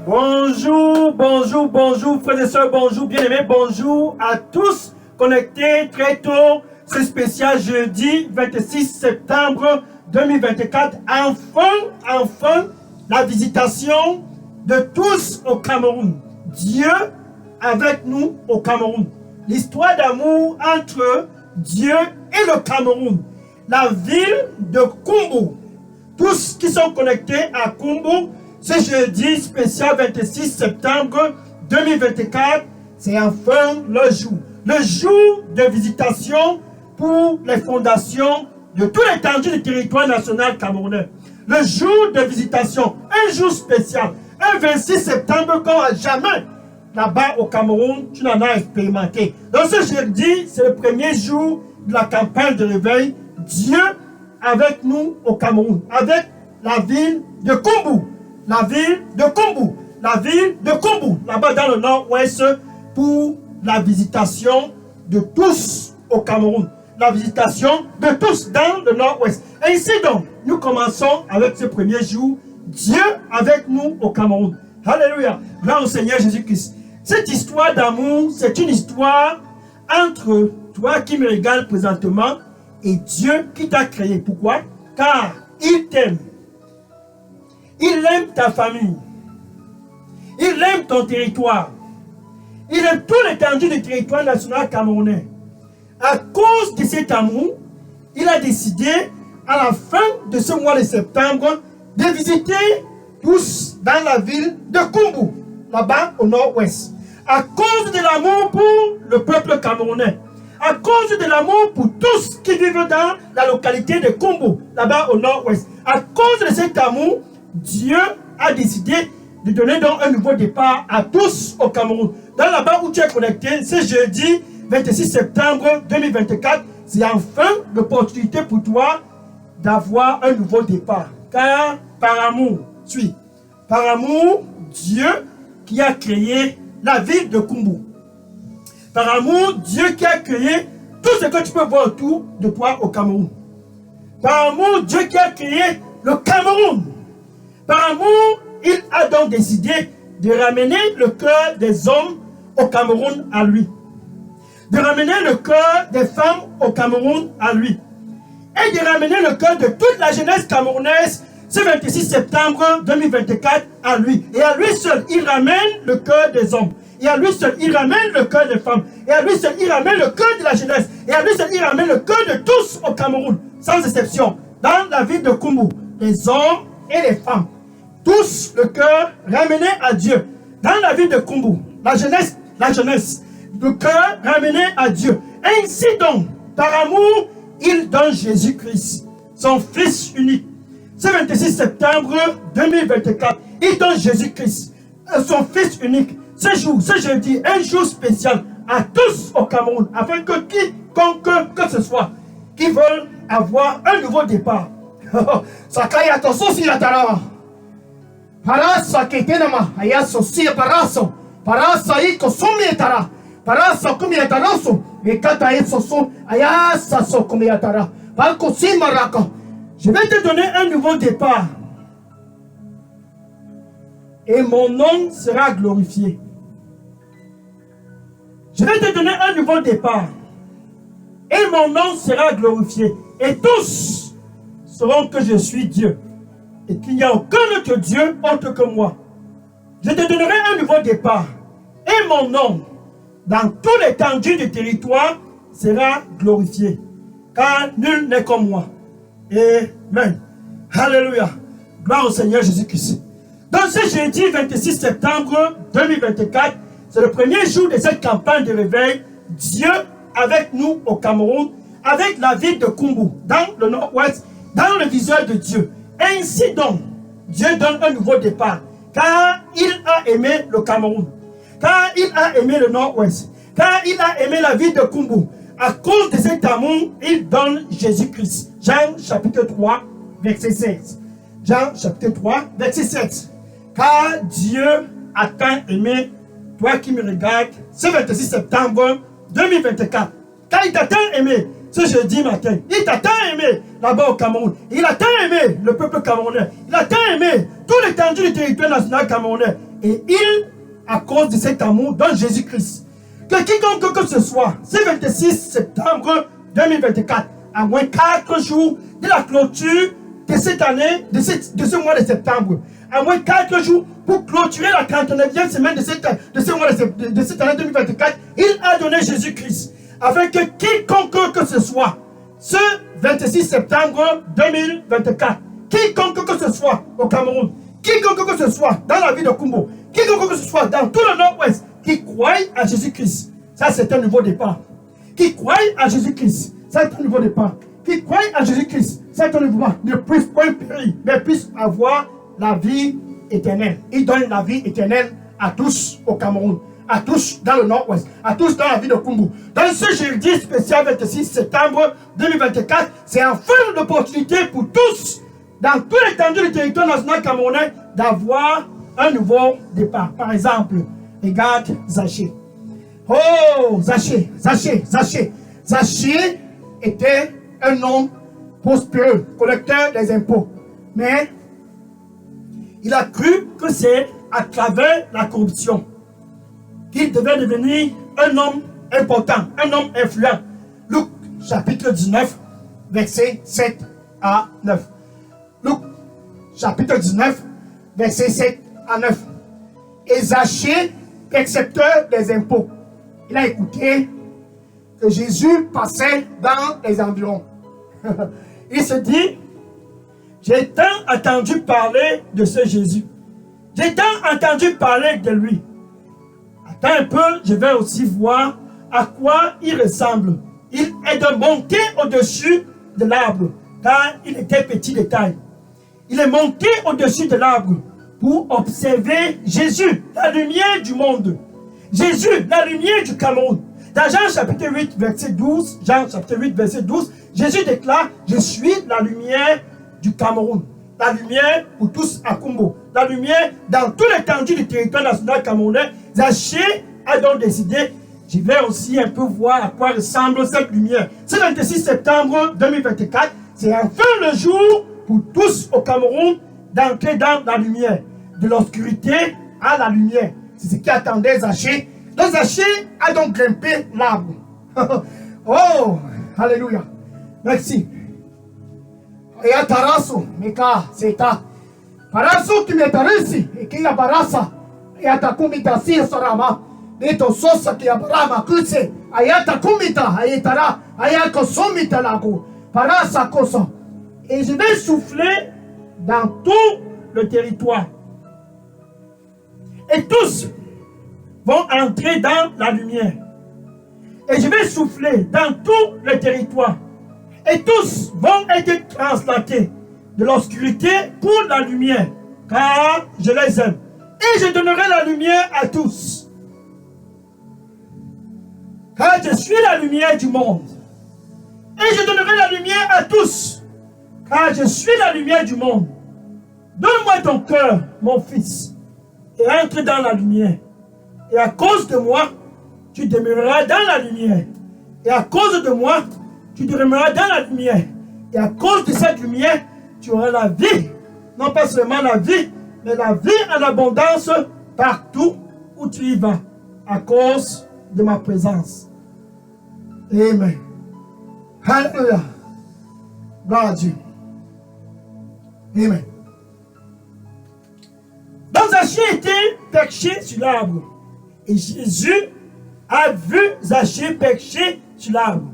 Bonjour, bonjour, bonjour, frères et sœurs, bonjour, bien-aimés, bonjour à tous connectés très tôt. C'est spécial jeudi 26 septembre 2024. Enfin, la visitation de tous au Cameroun. Dieu avec nous au Cameroun. L'histoire d'amour entre Dieu et le Cameroun. La ville de Kumbu. Tous qui sont connectés à Kumbu, ce jeudi spécial 26 septembre 2024, c'est enfin le jour. Le jour de visitation pour les fondations de tout l'étendue du territoire national camerounais. Le jour de visitation, un jour spécial, un 26 septembre comme à jamais. Là-bas au Cameroun, tu n'en as expérimenté. Donc ce jeudi, c'est le premier jour de la campagne de réveil. Dieu avec nous au Cameroun, avec la ville de Kumbu. La ville de Kumbu. La ville de Kumbu, là-bas dans le nord-ouest, pour la visitation de tous au Cameroun. La visitation de tous dans le nord-ouest. Et ici donc, nous commençons avec ce premier jour. Dieu avec nous au Cameroun. Alléluia. Gloire au Seigneur Jésus-Christ. Cette histoire d'amour, c'est une histoire entre toi qui me regardes présentement et Dieu qui t'a créé. Pourquoi? Car il t'aime. Il aime ta famille. Il aime ton territoire. Il aime tout l'étendue du territoire national camerounais. À cause de cet amour, il a décidé, à la fin de ce mois de septembre, de visiter tous dans la ville de Kumbu, là-bas au nord-ouest. À cause de l'amour pour le peuple camerounais. À cause de l'amour pour tous qui vivent dans la localité de Kumbu, là-bas au nord-ouest. À cause de cet amour, Dieu a décidé de donner donc un nouveau départ à tous au Cameroun. Dans là-bas où tu es connecté, ce jeudi 26 septembre 2024, c'est enfin l'opportunité pour toi d'avoir un nouveau départ. Car par amour, par amour, Dieu qui a créé la ville de Kumbu. Par amour, Dieu qui a créé tout ce que tu peux voir autour de toi au Cameroun. Par amour, Dieu qui a créé le Cameroun. Par amour, il a donc décidé de ramener le cœur des hommes au Cameroun à lui. De ramener le cœur des femmes au Cameroun à lui. Et de ramener le cœur de toute la jeunesse camerounaise ce 26 septembre 2024 à lui. Et à lui seul, il ramène le cœur des hommes. Et à lui seul, il ramène le cœur des femmes. Et à lui seul, il ramène le cœur de la jeunesse. Et à lui seul, il ramène le cœur de tous au Cameroun, sans exception. Dans la ville de Kumbu, les hommes et les femmes. Tous le cœur ramené à Dieu. Dans la ville de Kumbu, la jeunesse, le cœur ramené à Dieu. Ainsi donc, par amour, il donne Jésus-Christ, son Fils unique. Ce 26 septembre 2024, il donne Jésus-Christ, son Fils unique. Ce jour, ce jeudi, un jour spécial à tous au Cameroun, afin que quiconque que ce soit, qui veulent avoir un nouveau départ. Sakaya tososi la tarama. Parasa ketenama ayaso si paraso. Parasa iko sumietara. Parasa kumietaraso. Ekata esoso ayasa so kumietara. Palko simaraka. Je vais te donner un nouveau départ. Et mon nom sera glorifié. Je vais te donner un nouveau départ. Et mon nom sera glorifié. Et tous sauront que je suis Dieu. Et qu'il n'y a aucun autre Dieu autre que moi. Je te donnerai un nouveau départ. Et mon nom, dans tout l'étendue du territoire, sera glorifié. Car nul n'est comme moi. Amen. Alléluia. Gloire au Seigneur Jésus-Christ. Dans ce jeudi 26 septembre 2024, c'est le premier jour de cette campagne de réveil. Dieu avec nous au Cameroun, avec la ville de Kumbu, dans le nord-ouest, dans le viseur de Dieu. Ainsi donc, Dieu donne un nouveau départ, car il a aimé le Cameroun, car il a aimé le nord-ouest, car il a aimé la ville de Kumbu. À cause de cet amour, il donne Jésus-Christ. Jean chapitre 3, verset 16. Jean chapitre 3, verset 7. Car Dieu a tant aimé, toi qui me regardes, ce 26 septembre 2024. Car il t'a tant aimé ce jeudi matin. Il t'a tant aimé là-bas au Cameroun. Il a tant aimé le peuple camerounais. Il a tant aimé tout l'étendue du territoire national camerounais. Et il, à cause de cet amour, donne Jésus-Christ. Que quiconque que ce soit, ce 26 septembre 2024, à moins 4 jours de la clôture de cette année, de ce mois de septembre, à moins 4 jours pour clôturer la 39e semaine de ce mois de cette année 2024, il a donné Jésus-Christ. Afin que quiconque que ce soit, ce 26 septembre 2024, quiconque que ce soit au Cameroun, quiconque que ce soit dans la ville de Kumbo, quiconque que ce soit dans tout le nord-ouest, qui croit à Jésus-Christ, ça c'est un nouveau départ. Qui croit à Jésus-Christ, c'est un nouveau départ. Qui croit à Jésus-Christ, c'est un nouveau départ. Ne puisse point périr, mais puisse avoir la vie éternelle. Il donne la vie éternelle à tous au Cameroun, à tous dans le nord-ouest, à tous dans la ville de Kumbu. Dans ce jeudi spécial 26 septembre 2024, c'est enfin une opportunité pour tous, dans tout l'étendue du territoire national camerounais, d'avoir un nouveau départ. Par exemple, regarde Zaché. Oh, Zaché était un homme prospéreux, collecteur des impôts. Mais il a cru que c'est à travers la corruption qu'il devait devenir un homme important, un homme influent. Luc chapitre 19, versets 7 à 9. Luc chapitre 19, versets 7 à 9. Et Zaché, percepteur des impôts, il a écouté que Jésus passait dans les environs. Il se dit, j'ai tant entendu parler de ce Jésus. J'ai tant entendu parler de lui. Attends un peu, je vais aussi voir à quoi il ressemble. Il est de monter au-dessus de l'arbre, car il était petit de taille. Il est monté au-dessus de l'arbre pour observer Jésus, la lumière du monde. Jésus, la lumière du Cameroun. Dans Jean chapitre 8, verset 12, Jean chapitre 8, verset 12, Jésus déclare, je suis la lumière du Cameroun. La lumière pour tous à Kumbo. La lumière dans tout l'étendue du territoire national camerounais. Zaché a donc décidé, je vais aussi un peu voir à quoi ressemble cette lumière. Ce 26 septembre 2024, c'est enfin le jour pour tous au Cameroun d'entrer dans la lumière. De l'obscurité à la lumière. C'est ce qui attendait Zaché. Donc Zaché a donc grimpé l'arbre. Oh, alléluia. Merci. Et à Tarasso, Meka, c'est ta. Parasso qui m'étarisi, et qui a barassa, et à ta kumita si sorama, et ton sosa qui a barama, kutse, ayata kumita, ayetara, ayako somita lago, parasa koso. Et je vais souffler dans tout le territoire. Et tous vont entrer dans la lumière. Et je vais souffler dans tout le territoire. Et tous vont être translatés de l'obscurité pour la lumière, car je les aime. Et je donnerai la lumière à tous. Car je suis la lumière du monde. Et je donnerai la lumière à tous, car je suis la lumière du monde. Donne-moi ton cœur, mon fils, et entre dans la lumière. Et à cause de moi, tu demeureras dans la lumière. Et à cause de moi, tu demeureras dans la lumière. Et à cause de cette lumière, tu auras la vie. Non pas seulement la vie, mais la vie en abondance partout où tu y vas. À cause de ma présence. Amen. Alléluia. Gloire à Dieu. Amen. Donc Zaché était perché sur l'arbre. Et Jésus a vu Zaché perché sur l'arbre.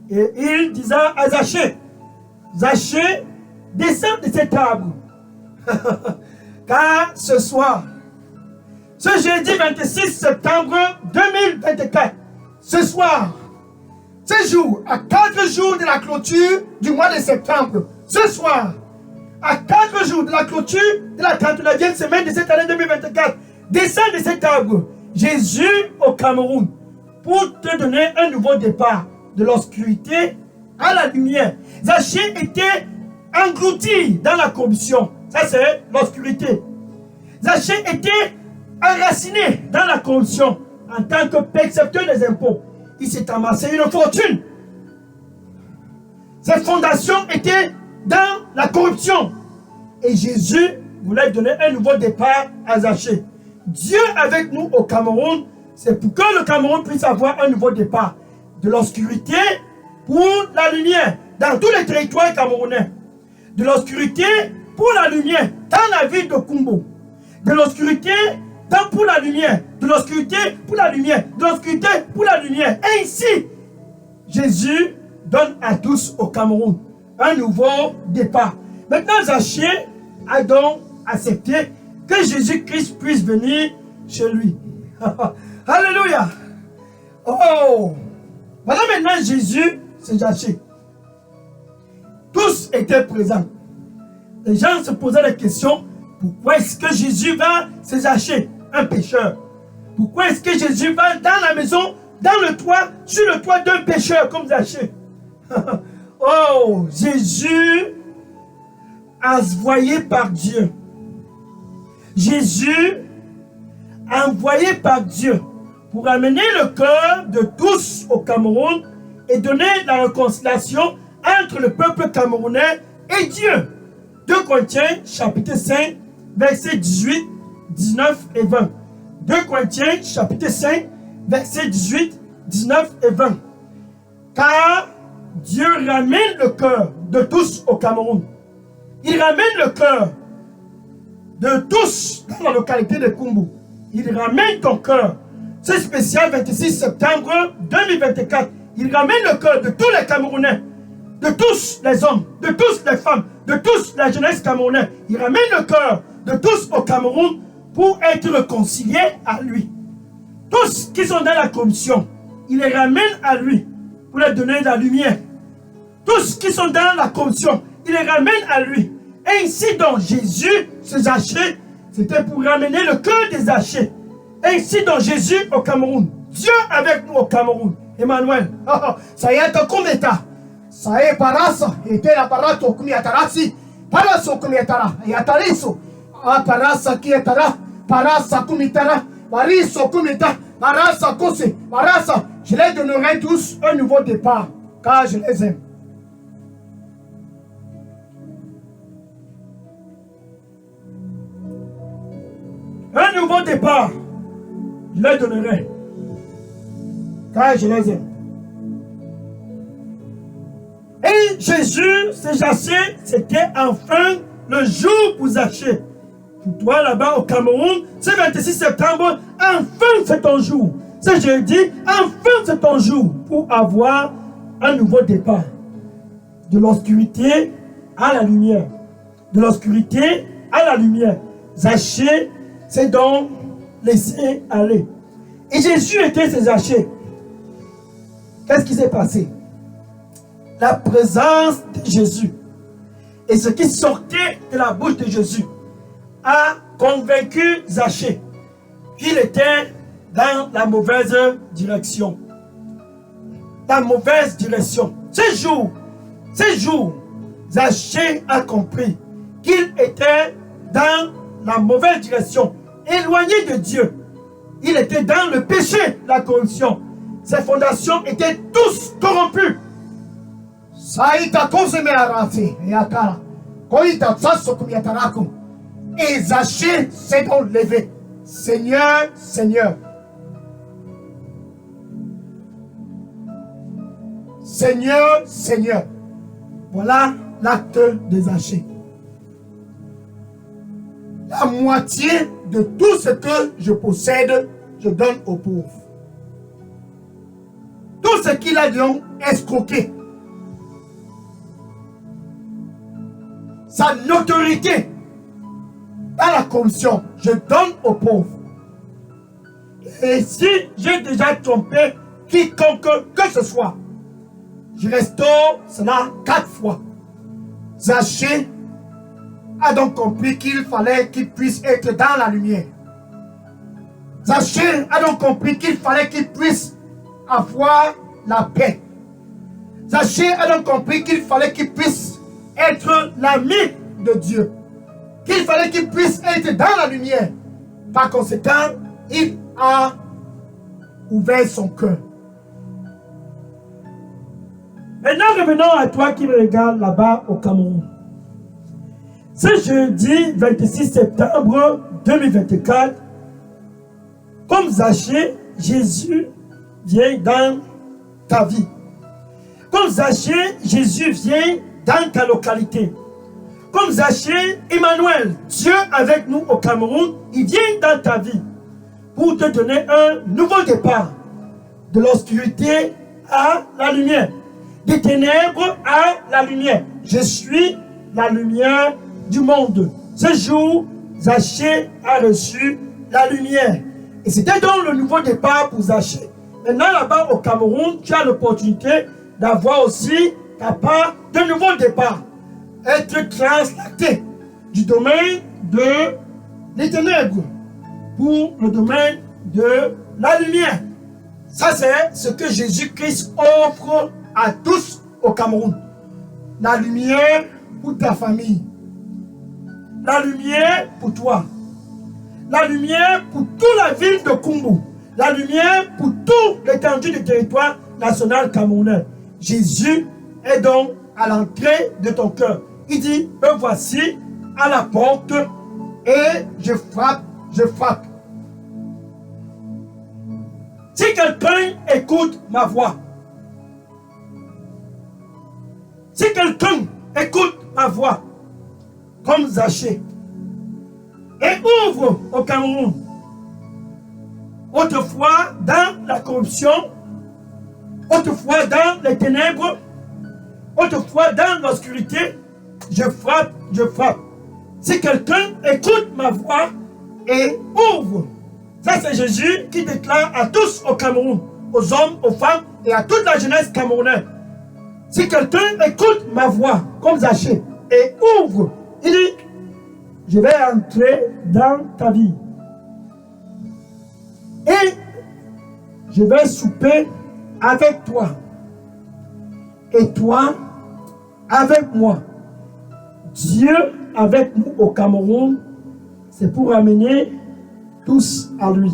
Et il disait à Zaché, Zaché, descends de cet arbre. Car ce soir, ce jeudi 26 septembre 2024, ce soir, ce jour, à 4 jours de la clôture du mois de septembre, ce soir, à 4 jours de la clôture de la 39e semaine de cette année 2024, descends de cet arbre, Jésus au Cameroun, pour te donner un nouveau départ de l'obscurité à la lumière. Zaché était englouti dans la corruption. Ça, c'est l'obscurité. Zaché était enraciné dans la corruption en tant que percepteur des impôts. Il s'est amassé une fortune. Ses fondations étaient dans la corruption. Et Jésus voulait donner un nouveau départ à Zaché. Dieu avec nous au Cameroun, c'est pour que le Cameroun puisse avoir un nouveau départ. De l'obscurité pour la lumière dans tous les territoires camerounais. De l'obscurité pour la lumière dans la ville de Kumbo. De l'obscurité pour la lumière. De l'obscurité pour la lumière. De l'obscurité pour la lumière. Ainsi, Jésus donne à tous au Cameroun un nouveau départ. Maintenant, Zachée a donc accepté que Jésus-Christ puisse venir chez lui. Alléluia. Oh. Voilà maintenant Jésus, c'est Zachée. Tous étaient présents. Les gens se posaient la question, pourquoi est-ce que Jésus va se Zachée, un pécheur? Pourquoi est-ce que Jésus va dans la maison, dans le toit, sur le toit d'un pécheur comme Zachée? Oh, Jésus envoyé par Dieu. Jésus envoyé par Dieu pour amener le cœur de tous au Cameroun et donner la réconciliation entre le peuple camerounais et Dieu. 2 Corinthiens chapitre 5, versets 18, 19 et 20. 2 Corinthiens chapitre 5, versets 18, 19 et 20. Car Dieu ramène le cœur de tous au Cameroun. Il ramène le cœur de tous dans la localité de Kumbu. Il ramène ton cœur. C'est spécial 26 septembre 2024. Il ramène le cœur de tous les Camerounais, de tous les hommes, de tous les femmes, de tous la jeunesse camerounaise. Il ramène le cœur de tous au Cameroun pour être réconciliés à lui. Tous qui sont dans la commission, il les ramène à lui pour leur donner la lumière. Tous qui sont dans la commission, il les ramène à lui. Ainsi donc Jésus, ce Zachée, c'était pour ramener le cœur des Zachées. Ainsi donc Jésus au Cameroun. Dieu avec nous au Cameroun. Emmanuel. Ça y est, comme état. Ça y est, parasa. Et t'es la barato, comme yatarasi. Paraso, comme yatara. Yatariso. Ah, parasa, qui yatara. Parasa, comme yatara. Mariso, comme yatara. Marasa, kose. Marasa. Je les donnerai tous un nouveau départ. Car je les aime. Un nouveau départ. Je les donnerai. Car je les aime. Et Jésus, c'est Zachée, c'était enfin le jour pour Zachée. Pour toi là-bas au Cameroun, c'est 26 septembre, enfin c'est ton jour. C'est jeudi, enfin c'est ton jour pour avoir un nouveau départ. De l'obscurité à la lumière. De l'obscurité à la lumière. Zachée, c'est donc laisser aller. Et Jésus était ses Zachée. Qu'est-ce qui s'est passé? La présence de Jésus et ce qui sortait de la bouche de Jésus a convaincu Zachée qu'il était dans la mauvaise direction. La mauvaise direction. Ce jour, Zachée a compris qu'il était dans la mauvaise direction, éloigné de Dieu. Il était dans le péché, la corruption. Ses fondations étaient tous corrompues. Saïta kose me arati. Yatara. Koïta tsasso kum yataraku. Et Zachée s'est donc levé. Seigneur, Seigneur. Seigneur, Seigneur. Voilà l'acte de Zachée. La moitié de tout ce que je possède, je donne aux pauvres. Tout ce qu'il a donc escroqué. Sa notoriété dans la corruption, je donne aux pauvres. Et si j'ai déjà trompé quiconque que ce soit, je restaure cela 4 fois. Zachée a donc compris qu'il fallait qu'il puisse être dans la lumière. Zachée a donc compris qu'il fallait qu'il puisse avoir la paix. Zachée a donc compris qu'il fallait qu'il puisse être l'ami de Dieu. Qu'il fallait qu'il puisse être dans la lumière. Par conséquent, il a ouvert son cœur. Maintenant, revenons à toi qui me regarde là-bas au Cameroun. Ce jeudi 26 septembre 2024, Comme Zachée, Jésus vient dans ta vie. Comme Zachée, Jésus vient dans ta localité. Comme Zachée, Emmanuel, Dieu avec nous au Cameroun, il vient dans ta vie pour te donner un nouveau départ. De l'obscurité à la lumière. Des ténèbres à la lumière. Je suis la lumière du monde. Ce jour, Zachée a reçu la lumière. Et c'était donc le nouveau départ pour Zachée. Maintenant, là-bas au Cameroun, tu as l'opportunité d'avoir aussi ta part de nouveau départ. Être translaté du domaine des ténèbres pour le domaine de la lumière. Ça, c'est ce que Jésus-Christ offre à tous au Cameroun. La lumière pour ta famille. La lumière pour toi. La lumière pour toute la ville de Kumbu. La lumière pour toute l'étendue du territoire national camerounais. Jésus est donc à l'entrée de ton cœur. Il dit, me voici à la porte et je frappe, je frappe. Si quelqu'un écoute ma voix, si quelqu'un écoute ma voix, comme Zachée, et ouvre au Cameroun, autrefois dans la corruption, autrefois dans les ténèbres, autrefois dans l'obscurité, je frappe, je frappe. Si quelqu'un écoute ma voix et ouvre, ça c'est Jésus qui déclare à tous au Cameroun, aux hommes, aux femmes et à toute la jeunesse camerounaise. Si quelqu'un écoute ma voix, comme Zachée, et ouvre, il dit, je vais entrer dans ta vie. Et je vais souper avec toi. Et toi avec moi. Dieu avec nous au Cameroun, c'est pour amener tous à lui,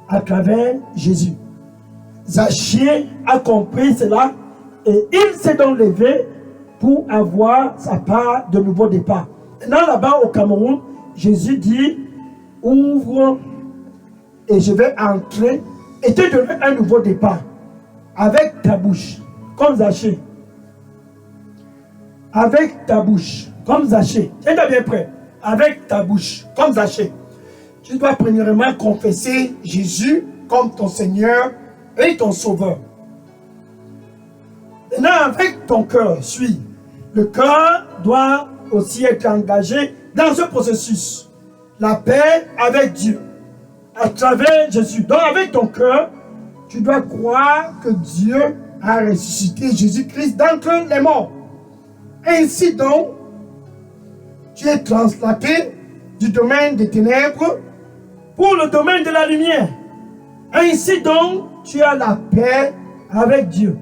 à travers Jésus. Zachée a compris cela et il s'est donc levé pour avoir sa part de nouveau départ. Maintenant, là-bas au Cameroun, Jésus dit, ouvre et je vais entrer et te donner un nouveau départ avec ta bouche, comme Zachée. Avec ta bouche, comme Zachée. Tu es bien prêt? Avec ta bouche, comme Zachée. Tu dois premièrement confesser Jésus comme ton Seigneur et ton Sauveur. Maintenant, avec ton cœur, suis. Le cœur doit aussi être engagé dans ce processus. La paix avec Dieu, à travers Jésus. Donc, avec ton cœur, tu dois croire que Dieu a ressuscité Jésus-Christ d'entre les morts. Ainsi donc, tu es translaté du domaine des ténèbres pour le domaine de la lumière. Ainsi donc, tu as la paix avec Dieu.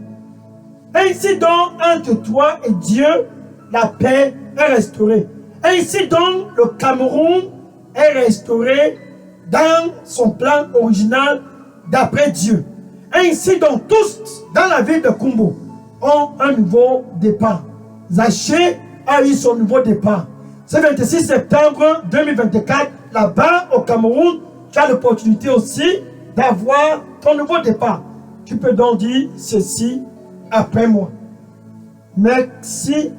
Ainsi donc, entre toi et Dieu, la paix est restaurée. Ainsi donc, le Cameroun est restauré dans son plan original d'après Dieu. Ainsi donc, tous dans la ville de Kumbu ont un nouveau départ. Zachée a eu son nouveau départ. Ce 26 septembre 2024, là-bas au Cameroun, tu as l'opportunité aussi d'avoir ton nouveau départ. Tu peux donc dire ceci après moi. Merci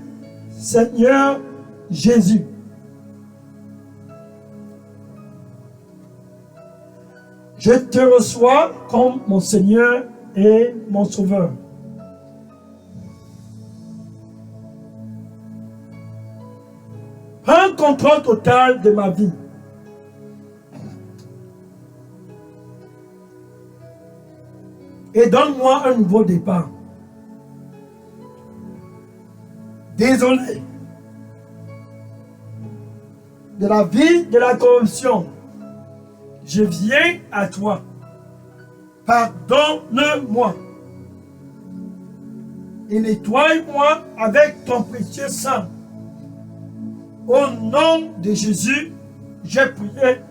Seigneur Jésus. Je te reçois comme mon Seigneur et mon Sauveur. Prends contrôle total de ma vie. Et donne-moi un nouveau départ. Désolé de la vie de la corruption. Je viens à toi. Pardonne-moi. Et nettoie-moi avec ton précieux sang. Au nom de Jésus, j'ai prié.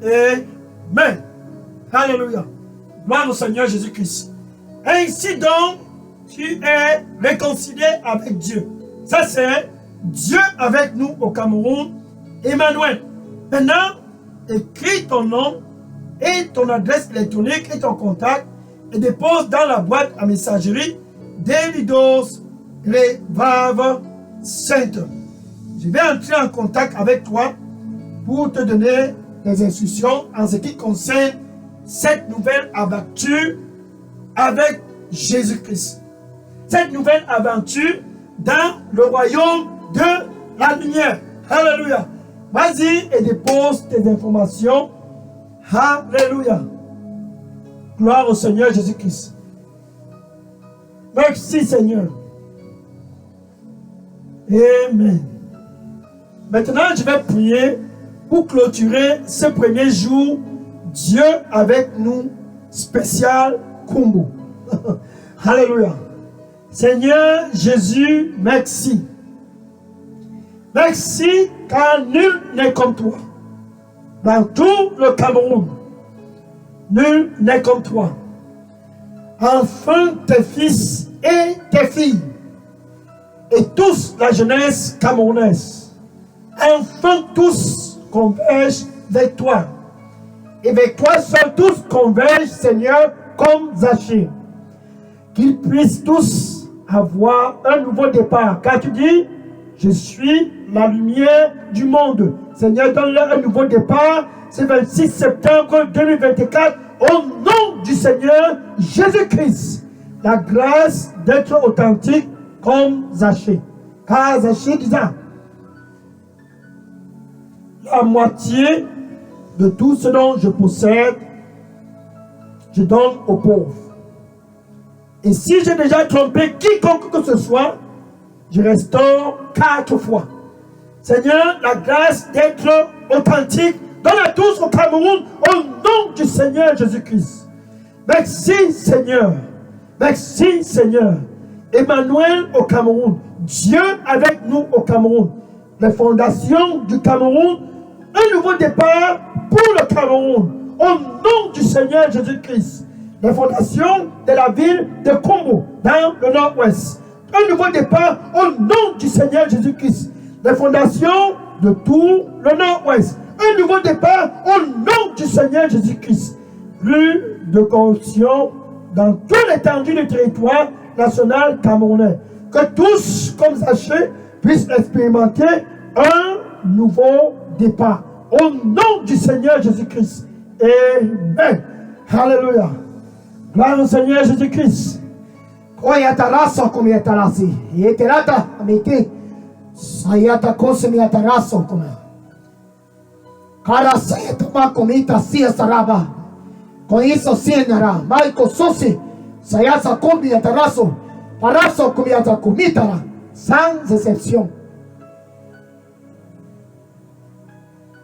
Amen. Alléluia. Gloire au Seigneur Jésus-Christ. Ainsi donc, tu es réconcilié avec Dieu. Ça, c'est Dieu avec nous au Cameroun, Emmanuel. Maintenant, écris ton nom et ton adresse électronique et ton contact et dépose dans la boîte à messagerie Davidos Revival Center. Je vais entrer en contact avec toi pour te donner des instructions en ce qui concerne cette nouvelle aventure avec Jésus-Christ. Cette nouvelle aventure dans le royaume de la lumière. Alléluia. Vas-y et dépose tes informations. Alléluia. Gloire au Seigneur Jésus-Christ. Merci Seigneur. Amen. Maintenant, je vais prier pour clôturer ce premier jour. Dieu avec nous, spécial Kumbu. Alléluia. Seigneur Jésus, merci. Merci car nul n'est comme toi. Dans tout le Cameroun, nul n'est comme toi. Enfin tes fils et tes filles, et tous la jeunesse camerounaise, enfin tous convergent vers toi. Et vers toi seuls tous convergent, Seigneur, comme Zachée. Qu'ils puissent tous avoir un nouveau départ. Car tu dis, je suis la lumière du monde. Seigneur, donne-leur un nouveau départ. C'est 26 septembre 2024. Au nom du Seigneur Jésus-Christ. La grâce d'être authentique comme Zachée. Car Zachée disait, la moitié de tout ce dont je possède, je donne aux pauvres. Et si j'ai déjà trompé quiconque que ce soit, je restaure 4 fois. Seigneur, la grâce d'être authentique, donne à tous au Cameroun, au nom du Seigneur Jésus-Christ. Merci Seigneur. Merci Seigneur. Emmanuel au Cameroun. Dieu avec nous au Cameroun. Les fondations du Cameroun, un nouveau départ pour le Cameroun. Au nom du Seigneur Jésus-Christ. Les fondations de la ville de Kumbu, dans le nord-ouest. Un nouveau départ au nom du Seigneur Jésus-Christ. Les fondations de tout le nord-ouest. Un nouveau départ au nom du Seigneur Jésus-Christ. Plus de corruption dans toute l'étendue du territoire national camerounais. Que tous, comme Zachée, puissent expérimenter un nouveau départ. Au nom du Seigneur Jésus-Christ. Amen. Alléluia. Gloire au Seigneur Jésus-Christ. Oyataraso comme yatarasi. Yeterata amete. Sayata kosemi yataraso comme. Cara sayatama komita sia saraba. Com isso senara. Maiko sosi. Sayasa kombi yataraso. Paraso comme yatakumitara. Sans exception.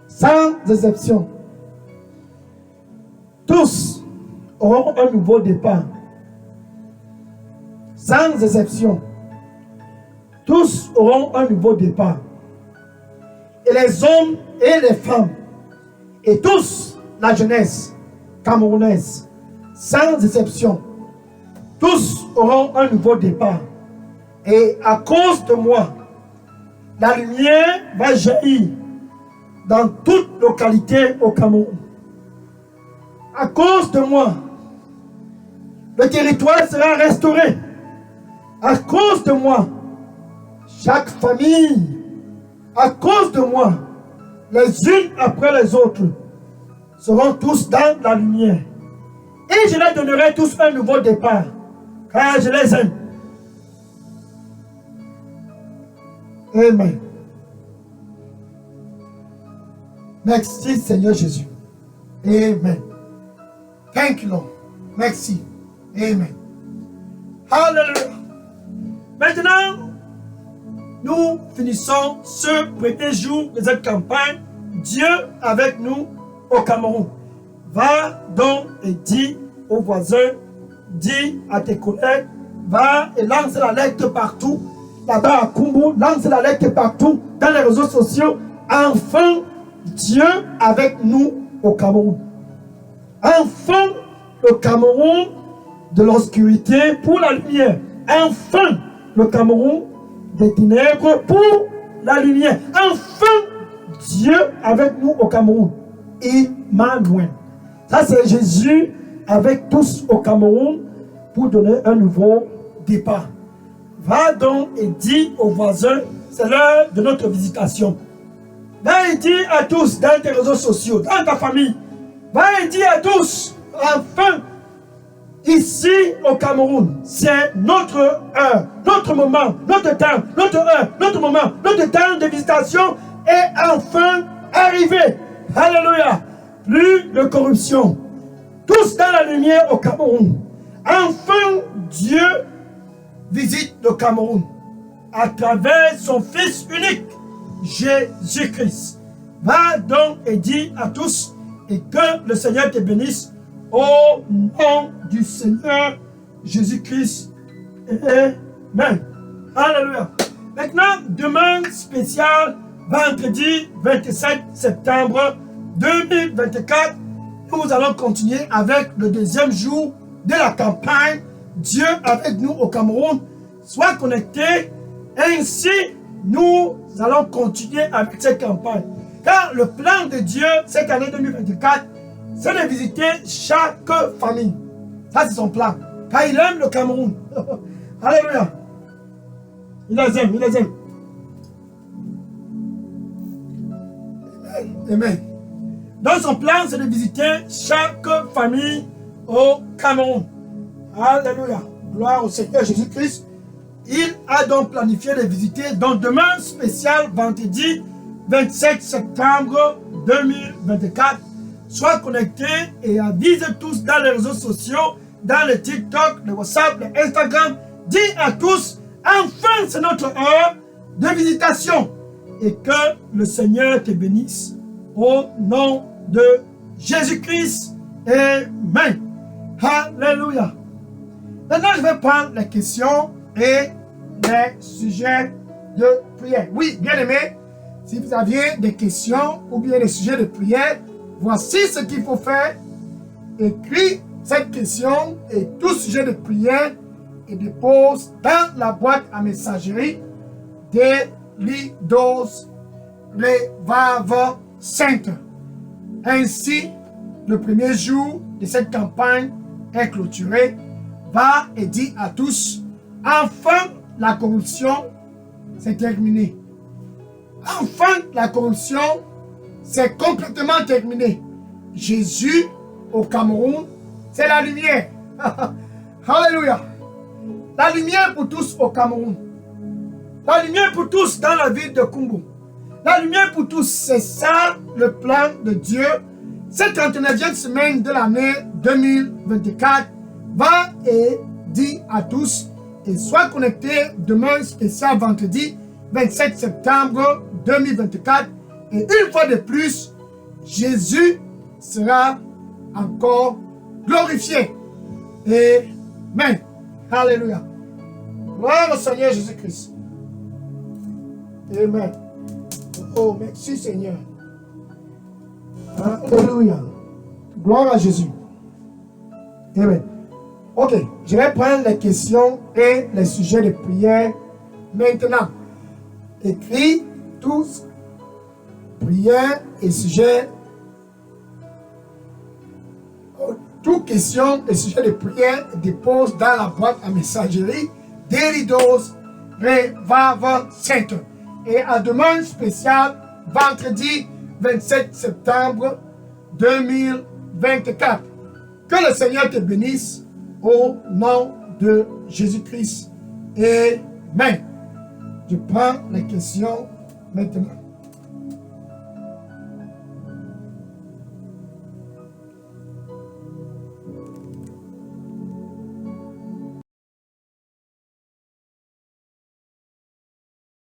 Sans exception. Tous auront un nouveau départ. Sans exception. Tous auront un nouveau départ. Et les hommes et les femmes. Et tous, la jeunesse camerounaise. Sans exception. Tous auront un nouveau départ. Et à cause de moi, la lumière va jaillir dans toute localité au Cameroun. À cause de moi, le territoire sera restauré. À cause de moi, chaque famille, à cause de moi, les unes après les autres, seront tous dans la lumière. Et je leur donnerai tous un nouveau départ, car je les aime. Amen. Merci Seigneur Jésus. Amen. Thank you Lord. Merci. Amen. Alléluia. Maintenant, nous finissons ce premier jour de cette campagne. Dieu avec nous au Cameroun. Va donc et dis aux voisins, dis à tes collègues, va et lance la lettre partout. Là-bas à Kumbu, lance la lettre partout dans les réseaux sociaux. Enfin, Dieu avec nous au Cameroun. Enfin, le Cameroun de l'obscurité pour la lumière. Enfin, le Cameroun des ténèbres pour la lumière. Enfin, Dieu avec nous au Cameroun. Emmanuel. Ça, c'est Jésus avec tous au Cameroun pour donner un nouveau départ. Va donc et dis aux voisins, c'est l'heure de notre visitation. Va et dis à tous dans tes réseaux sociaux, dans ta famille. Va et dis à tous, enfin, ici au Cameroun, c'est notre heure, notre moment, notre temps, notre heure, notre moment, notre temps de visitation est enfin arrivé. Alléluia. Plus de corruption. Tous dans la lumière au Cameroun. Enfin, Dieu visite le Cameroun à travers son Fils unique, Jésus-Christ. Va donc et dis à tous et que le Seigneur te bénisse au nom du Seigneur Jésus-Christ. Amen. Alléluia. Maintenant, demain spécial, vendredi 27 septembre 2024, nous allons continuer avec le deuxième jour de la campagne Dieu avec nous au Cameroun. Sois connecté, ainsi nous allons continuer avec cette campagne. Car le plan de Dieu cette année 2024, c'est de visiter chaque famille. Ça, c'est son plan. Car il aime le Cameroun. Alléluia. Il les aime, il les aime. Amen. Donc son plan, c'est de visiter chaque famille au Cameroun. Alléluia. Gloire au Seigneur Jésus-Christ. Il a donc planifié de visiter. Donc demain spécial, vendredi 27 septembre 2024. Sois connectés et avise tous dans les réseaux sociaux, dans le TikTok, le WhatsApp, le Instagram. Dis à tous, enfin c'est notre heure de visitation. Et que le Seigneur te bénisse au nom de Jésus-Christ. Amen. Alléluia. Maintenant, je vais prendre les questions et les sujets de prière. Oui, bien aimé, si vous aviez des questions ou bien des sujets de prière, voici ce qu'il faut faire. Écris cette question et tout sujet de prière et dépose dans la boîte à messagerie des Lidos Revival Center. Ainsi, le premier jour de cette campagne est clôturé. Va et dis à tous, enfin la corruption c'est terminé. Enfin la corruption c'est complètement terminé. Jésus au Cameroun, c'est la lumière. Alléluia. La lumière pour tous au Cameroun. La lumière pour tous dans la ville de Kumbu. La lumière pour tous, c'est ça le plan de Dieu. Cette 39e semaine de l'année 2024, va et dis à tous et sois connectés demain spécial vendredi 27 septembre 2024. Et une fois de plus, Jésus sera encore glorifié. Amen. Alléluia. Gloire au Seigneur Jésus-Christ. Amen. Oh, merci Seigneur. Alléluia. Gloire à Jésus. Amen. Ok, je vais prendre les questions et les sujets de prière maintenant. Écris tous prières et sujets. Toutes questions et sujets de prière dépose dans la boîte à messagerie des Lidos Revival Center. Et à demain spécial, vendredi 27 septembre 2024. Que le Seigneur te bénisse au nom de Jésus-Christ. Amen. Je prends les questions maintenant.